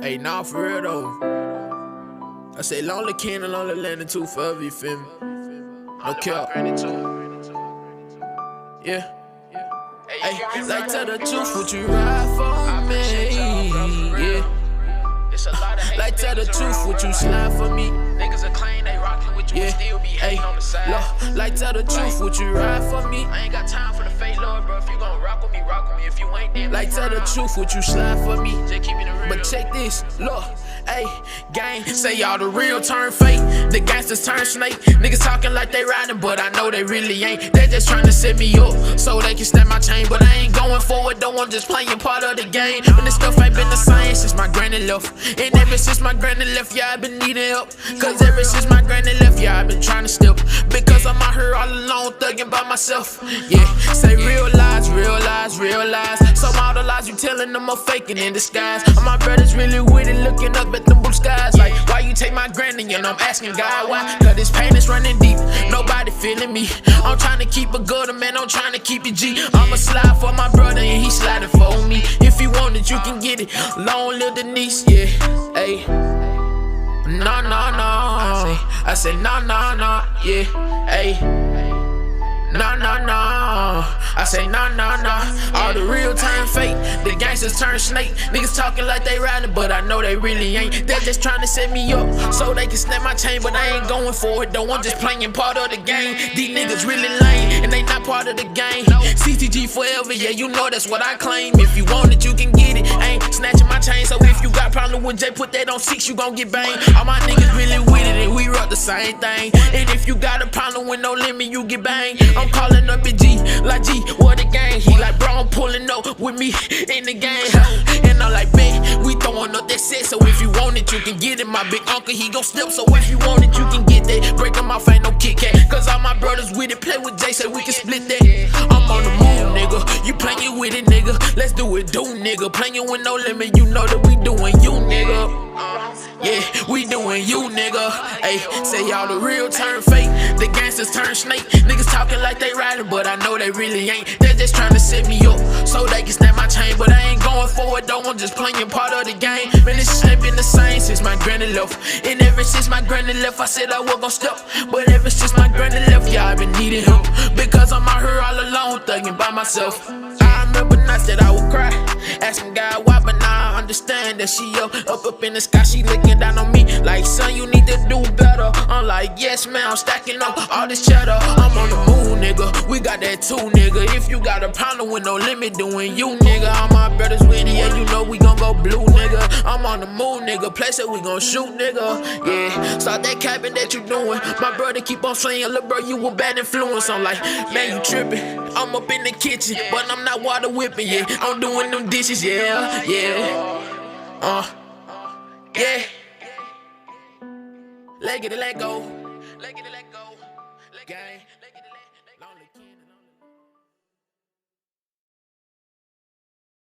Hey, nah, for real though. I say lonely king and lonely landing too forever, you feel me? No cap. Yeah. Hey, like tell the truth, would you ride for me? Yeah. Like tell the truth, would you slide for me? Niggas a claim they rockin' with you and still be hating on the side. Like tell the truth, would you ride for me? I ain't got time for the fake love, bro. If you gon' rock with me, rock with me. If you ain't, then like tell the truth, would you slide for me? Just keep it real. But check this, look. Ayy, gang, say y'all the real turn fake, the gangsters turn snake. Niggas talking like they riding, but I know they really ain't. They just trying to set me up so they can snap my chain, but I ain't going forward though, I'm just playing part of the game. And this stuff ain't been the same since my granny left. And ever since my granny left, yeah, I been needing help. Cause ever since my granny left, yeah, I been trying to step. Because I'm out here all alone, thugging by myself. Yeah, say real lies, real lies, real lies. So all the lies you telling them are faking in disguise. All my brothers really with it, looking up at them blue skies. Like, why you take my granny? And I'm asking God why. Cause this pain is running deep, nobody feeling me. I'm trying to keep it good, man, I'm trying to keep it G. I'ma slide for my brother and he sliding for me. If you want it, you can get it. Long live the niece, yeah. Ayy. No, no, no. I say no, no, no, yeah. Ayy. No, no, no. I say no, no, no. All the real time fake, the gangsters turn snake. Niggas talking like they riding, but I know they really ain't. They're just trying to set me up so they can snap my chain, but I ain't going for it though, I'm just playing part of the game. These niggas really lame, and they not part of the game. CTG forever, yeah, you know that's what I claim. If you want it, you can get it. I ain't snatching my chain, so if you got problem with Jay, put that on 6, you gon' get banged. All my niggas really with it, and we rock the same thing. And if you got a problem with no limit, you get banged. I'm calling up a G, like G, what a gang. He like, bro, I'm pulling up with me in the game. And I'm like, man, we throwing up that set. So if you want it, you can get it. My big uncle, he gon' step. So if you want it, you can get that. Break them off, ain't no Kit Kat. Cause all my brothers with it, play with Jay, so we can split that. I'm on the move, nigga. You playing with it, nigga. Let's do it, nigga. Playing with no limit, you know that we doing you, nigga. Yeah, we doing you, nigga. Ayy, say y'all the real turn fake, the gangsters turn snake. Niggas talking like they riding, but I know they really ain't. They're just trying to set me up so they can snap my chain, but I ain't going for it though, I'm just playing part of the game. Man, this shit ain't been the same since my granny left. And ever since my granny left, I said I was gon' step. But ever since my granny left, yeah, I been needing help. Because I'm out here all alone, thugging by myself. I remember nights that I would cry, asking God why, but now I understand that she up in the sky, she looking down on me like, son, you need to do better. I'm like, yes, man, I'm stacking up all this cheddar. I'm on the move, nigga, we got that too, nigga. If you got a problem with no limit, doing you, nigga. All my brothers with it, yeah, you know we gon' go blue, nigga. I'm on the move, nigga, place that we gon' shoot, nigga. Yeah, start that capping that you doing. My brother keep on saying, look, bro, you a bad influence. I'm like, man, you tripping. I'm up in the kitchen, but I'm not water whipping, yeah. I'm doing them dishes, yeah, yeah. Yeah. Let get it, let go. Let get it, let go. Gang.